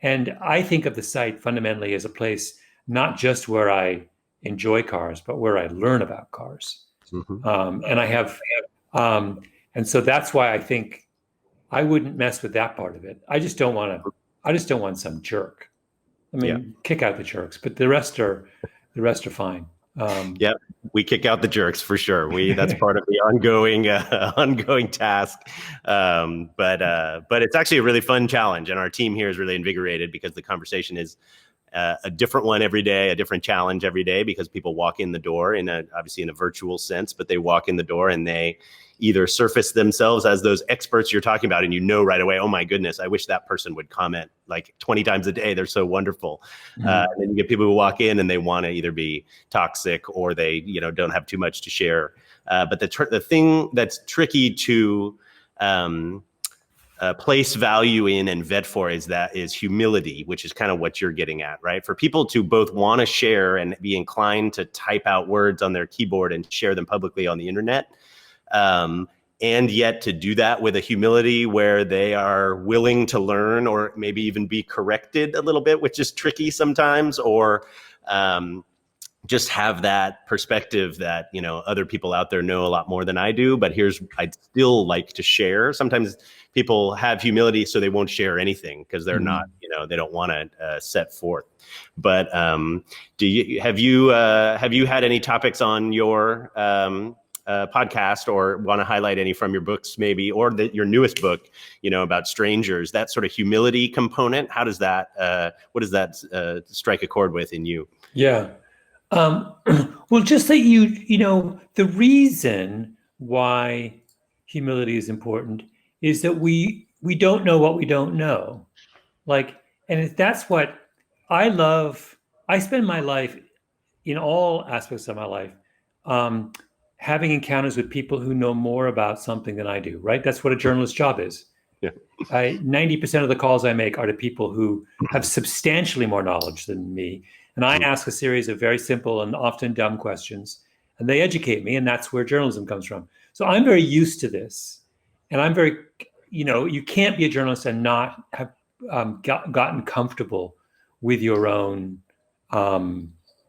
And I think of the site fundamentally as a place not just where I enjoy cars, but where I learn about cars. And I have, and so that's why I think I wouldn't mess with that part of it. I just don't want some jerk. Kick out the jerks, but the rest are fine. We kick out the jerks for sure. That's part of the ongoing task. But it's actually a really fun challenge, and our team here is really invigorated because the conversation is a different one every day, a different challenge every day, because people walk in the door obviously in a virtual sense, but they walk in the door and they either surface themselves as those experts you're talking about, and right away, oh my goodness, I wish that person would comment like 20 times a day. They're so wonderful. And then you get people who walk in and they want to either be toxic or they don't have too much to share. But the thing that's tricky to place value in and vet for is humility, which is kind of what you're getting at, right? For people to both want to share and be inclined to type out words on their keyboard and share them publicly on the internet, and yet to do that with a humility where they are willing to learn or maybe even be corrected a little bit, which is tricky sometimes, or just have that perspective that, other people out there know a lot more than I do, but I'd still like to share. Sometimes people have humility, so they won't share anything because they're not, they don't want to set forth. But have you had any topics on your podcast, or want to highlight any from your books maybe, or your newest book, about strangers, that sort of humility component? How does that, what does that strike a chord with in you? Yeah. Well, just that the reason why humility is important is that we don't know what we don't know. And that's what I love. I spend my life, in all aspects of my life, having encounters with people who know more about something than I do, right? That's what a journalist's job is. Yeah. 90% of the calls I make are to people who have substantially more knowledge than me. And I ask a series of very simple and often dumb questions, and they educate me, and that's where journalism comes from. So I'm very used to this. And I'm very, you can't be a journalist and not have gotten comfortable with your own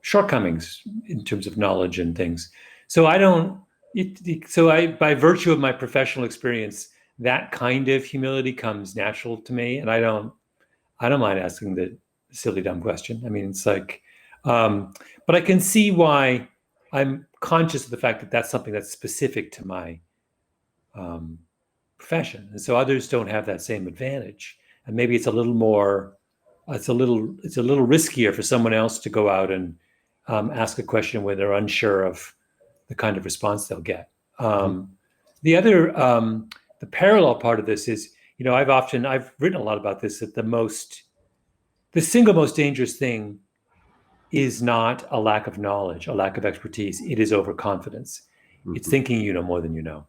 shortcomings in terms of knowledge and things. So by virtue of my professional experience, that kind of humility comes natural to me, and I don't mind asking the silly dumb question. It's like, but I can see why I'm conscious of the fact that that's something that's specific to my profession, and so others don't have that same advantage. And maybe it's a little riskier for someone else to go out and ask a question where they're unsure of the kind of response they'll get. The other, the parallel part of this is, I've written a lot about this, that the single most dangerous thing is not a lack of knowledge, a lack of expertise. It is overconfidence. It's thinking you know more than you know.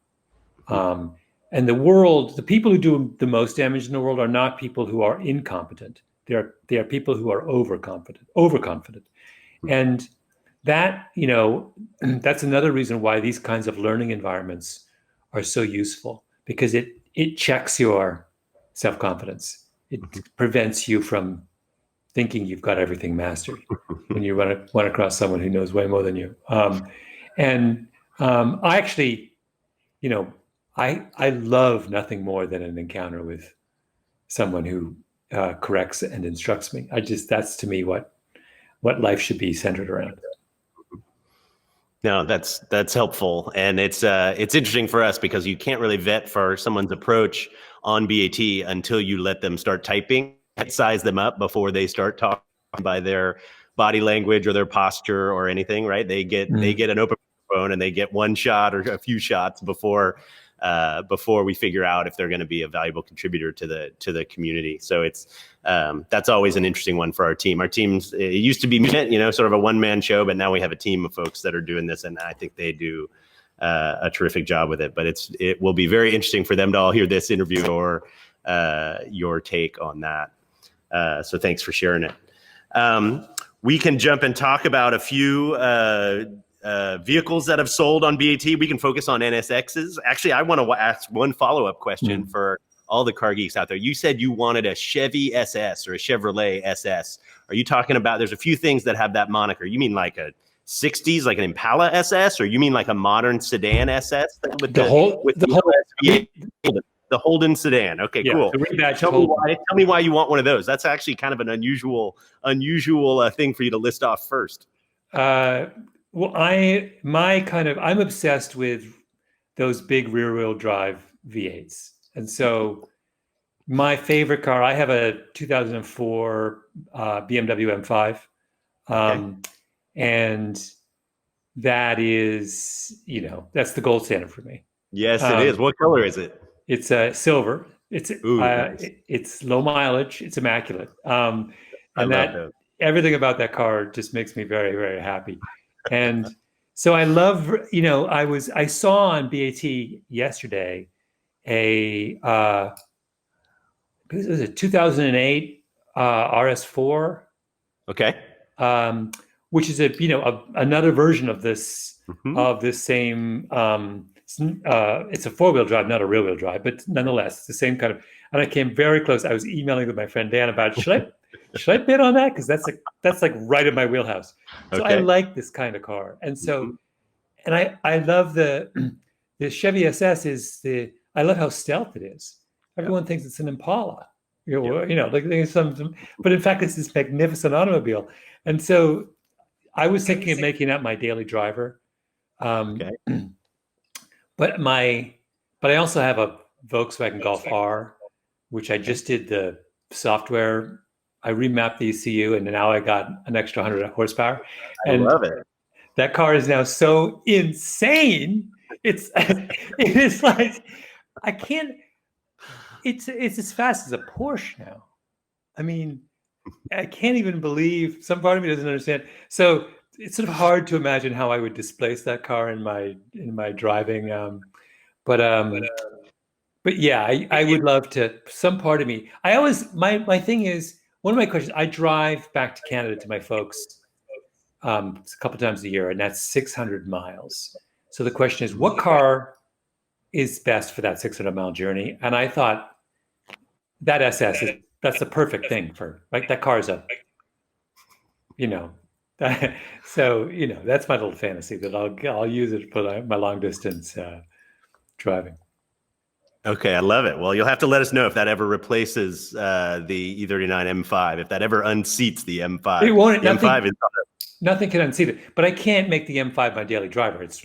And the people who do the most damage in the world are not people who are incompetent. They are people who are overconfident. And that, that's another reason why these kinds of learning environments are so useful, because it checks your self-confidence. It prevents you from thinking you've got everything mastered when you run across someone who knows way more than you. I actually, I love nothing more than an encounter with someone who corrects and instructs me. That's to me what life should be centered around. No, that's helpful, and it's interesting for us because you can't really vet for someone's approach on BAT until you let them start typing, size them up before they start talking by their body language or their posture or anything. Right? They get an open phone and they get one shot or a few shots before we figure out if they're going to be a valuable contributor to the community. So it's that's always an interesting one for our team. Our teams, it used to be, sort of a one-man show, but now we have a team of folks that are doing this, and I think they do a terrific job with it. But it will be very interesting for them to all hear this interview or your take on that. So thanks for sharing it. We can jump and talk about a few vehicles that have sold on BAT. We can focus on NSXs. Actually, I want to ask one follow-up question for all the car geeks out there. You said you wanted a Chevy SS or a Chevrolet SS. Are you talking about, there's a few things that have that moniker. You mean like a 60s, like an Impala SS, or you mean like a modern sedan SS? With the Holden sedan. Okay, yeah, cool. Tell me why you want one of those. That's actually kind of an unusual thing for you to list off first. Well, I'm obsessed with those big rear-wheel drive V8s. And so my favorite car, I have a 2004 BMW M5. And that is, that's the gold standard for me. Yes, it is. What color is it? It's silver. It's low mileage. It's immaculate. And everything about that car just makes me very, very happy. And so I love, I saw on BAT yesterday it was a 2008 RS4. Okay. Which is another version of this same. It's a 4-wheel drive, not a rear-wheel drive, but nonetheless, it's the same kind of. And I came very close. I was emailing with my friend Dan about should I bid on that, because that's like right in my wheelhouse. So I like this kind of car, and so and I love the Chevy SS I love how stealth it is. Everyone thinks it's an Impala, like some, but in fact it's this magnificent automobile. And so I was thinking of making that my daily driver. But I also have a Volkswagen Golf R, which I just did the software. I remapped the ECU, and now I got an extra 100 horsepower. And I love it. That car is now so insane. It is like, I can't, it's as fast as a Porsche now. I mean, I can't even believe, some part of me doesn't understand. So it's sort of hard to imagine how I would displace that car in my driving. But yeah, I would love to, some part of me, I always, my thing is, one of my questions, I drive back to Canada to my folks a couple times a year, and that's 600 miles. So the question is, what car is best for that 600-mile journey? And I thought that SS that's the perfect thing for, right? That car is so, that's my little fantasy, that I'll use it for my long distance driving. Okay, I love it. Well, you'll have to let us know if that ever replaces the E39 M5, if that ever unseats the M5. It won't. M5 nothing can unseat it. But I can't make the M5 my daily driver. It's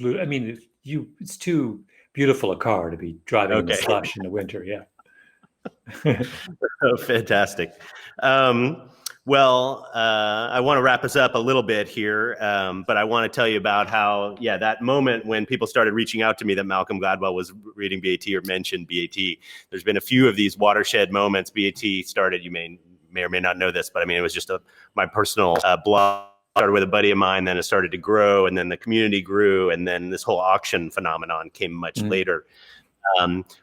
too beautiful a car to be driving in the slush in the winter. Yeah. Oh, fantastic. Well, I want to wrap us up a little bit here, but I want to tell you about how, that moment when people started reaching out to me that Malcolm Gladwell was reading BAT or mentioned BAT. There's been a few of these watershed moments. BAT started, you may or may not know this, but I mean, it was just my personal blog. Started with a buddy of mine, then it started to grow, and then the community grew, and then this whole auction phenomenon came much later.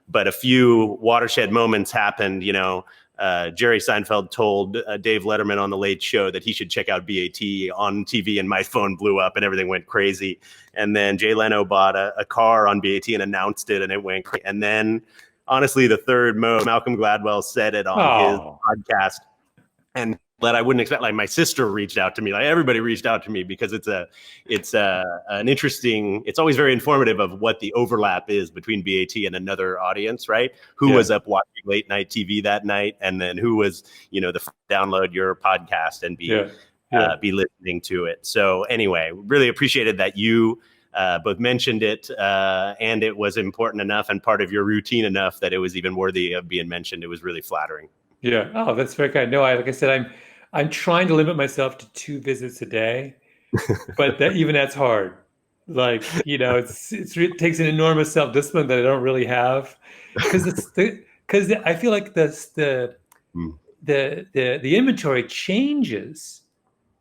But a few watershed moments happened. Jerry Seinfeld told Dave Letterman on The Late Show that he should check out BAT on TV, and my phone blew up and everything went crazy. And then Jay Leno bought a car on BAT and announced it, and it went crazy. And then, honestly, the third Malcolm Gladwell said it on his podcast, and that I wouldn't expect. Like, my sister reached out to me, like everybody reached out to me, because it's an interesting, it's always very informative of what the overlap is between BAT and another audience, right? Who was up watching late night TV that night, and then who was, download your podcast and be listening to it. So anyway, really appreciated that you both mentioned it and it was important enough and part of your routine enough that it was even worthy of being mentioned. It was really flattering. Yeah. Oh, that's very kind. No, like I said, I'm trying to limit myself to 2 visits a day, but that's hard. Like, it takes an enormous self-discipline that I don't really have, because I feel like the inventory changes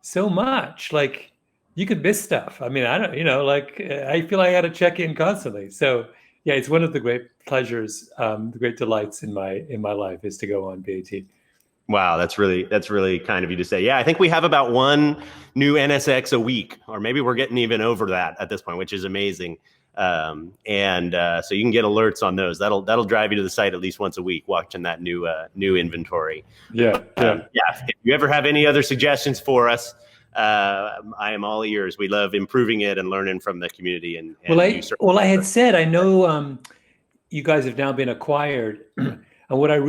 so much. Like, you could miss stuff. I mean, I don't, I feel like I got to check in constantly. So yeah, it's one of the great pleasures, the great delights in my life is to go on BAT. Wow, that's really kind of you to say. Yeah, I think we have about 1 new NSX a week, or maybe we're getting even over that at this point, which is amazing. So you can get alerts on those. That'll drive you to the site at least once a week, watching that new inventory. Yeah. If you ever have any other suggestions for us, I am all ears. We love improving it and learning from the community. And I had said, I know you guys have now been acquired, and what I've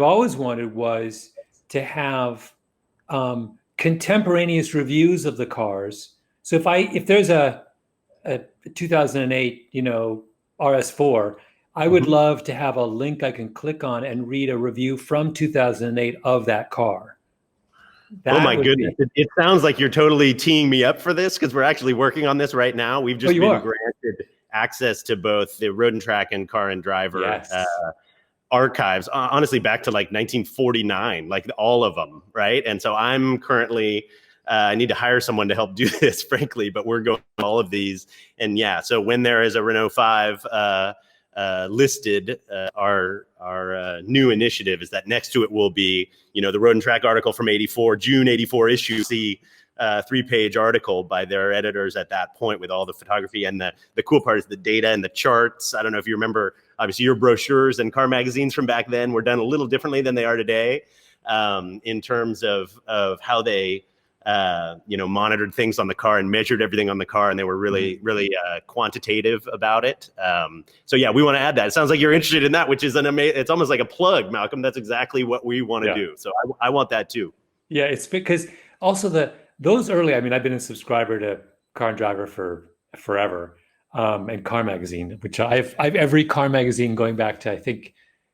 always wanted was to have contemporaneous reviews of the cars. So if there's a 2008, RS4, I would love to have a link I can click on and read a review from 2008 of that car. Oh my goodness. It sounds like you're totally teeing me up for this, because we're actually working on this right now. We've just been granted access to both the Road and Track and Car and Driver archives, honestly, back to like 1949, like all of them, right? And so I'm currently, I need to hire someone to help do this, frankly, but we're going through all of these. And yeah, so when there is a Renault 5 listed, our new initiative is that next to it will be, the Road and Track article from June 84 issue, the 3-page article by their editors at that point with all the photography. And the cool part is the data and the charts. I don't know if you remember, obviously your brochures and car magazines from back then were done a little differently than they are today, in terms of how they monitored things on the car and measured everything on the car, and they were really quantitative about it. So yeah, we want to add that. It sounds like you're interested in that, which is it's almost like a plug, Malcolm. That's exactly what we want to do. So I want that too. Yeah, it's because also those early, I've been a subscriber to Car and Driver for forever, and Car Magazine, which I've every car magazine going back to, I think,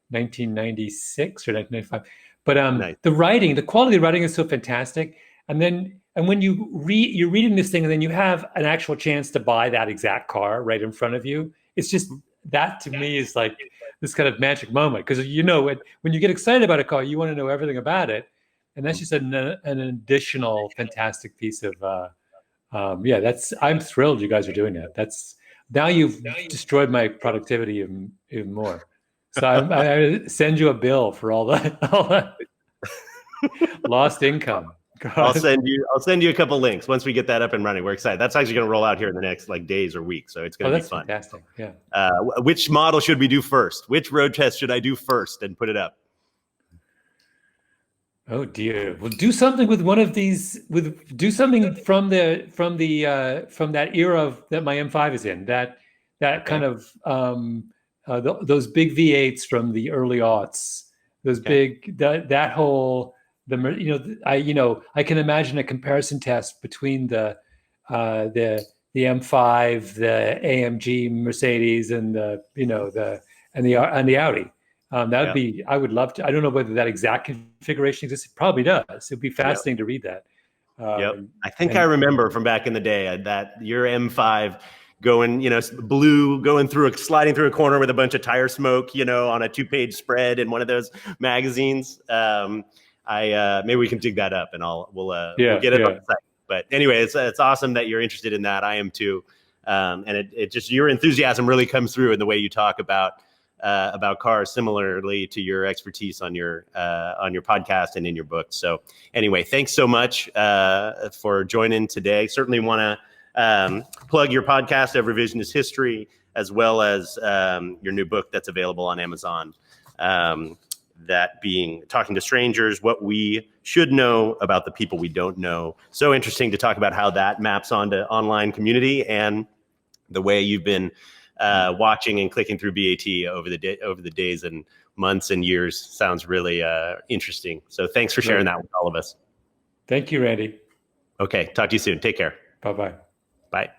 1996 or 1995. But nice. The quality of the writing is so fantastic. And when you're reading this thing, and then you have an actual chance to buy that exact car right in front of you, it's just, that to me is like this kind of magic moment, because when you get excited about a car, you want to know everything about it, and that's just an additional fantastic piece of I'm thrilled you guys are doing that. Now you've destroyed my productivity even more. So I send you a bill for all that lost income. I'll send you a couple links once we get that up and running. We're excited. That's actually going to roll out here in the next days or weeks, so it's going to be fun. Fantastic. Yeah. Which model should we do first? Which road test should I do first and put it up? Oh dear. Well, do something with one of these. Do something from that era that my M5 is in. That kind of those big V8s from the early aughts. Those big that whole. I can imagine a comparison test between the M5, the AMG Mercedes, and the Audi. That would be. I would love to. I don't know whether that exact configuration exists. It probably does. It'd be fascinating to read that. I think I remember from back in the day that your M5 going, blue, sliding through a corner with a bunch of tire smoke, on a 2-page spread in one of those magazines. Maybe we can dig that up, and we'll get it on the site. But anyway, it's awesome that you're interested in that. I am too, and it just, your enthusiasm really comes through in the way you talk about cars, similarly to your expertise on your podcast and in your book. So anyway, thanks so much for joining today. Certainly want to plug your podcast, A Revisionist History, as well as your new book that's available on Amazon. That being Talking to Strangers, What We Should Know About the People We Don't Know. So interesting to talk about how that maps onto online community, and the way you've been watching and clicking through BAT over the days and months and years. Sounds really interesting. So thanks for sharing that with all of us. Thank you, Randy. Okay, talk to you soon. Take care. Bye-bye. Bye.